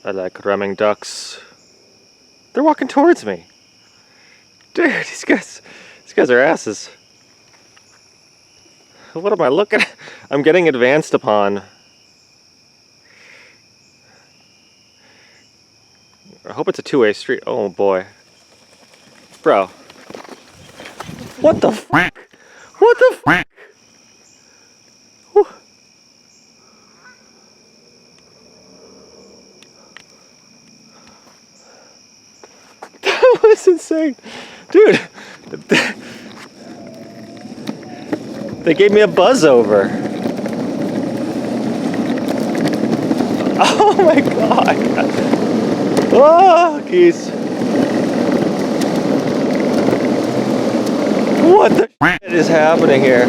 I like ramming ducks. They're walking towards me. Dude, these guys are asses. What am I looking at? I'm getting advanced upon. I hope it's a two-way street. Oh boy. Bro. What the f***? What the f***? That was insane. Dude. They gave me a buzz over. Oh my god. Oh, geese. What the shit is happening here?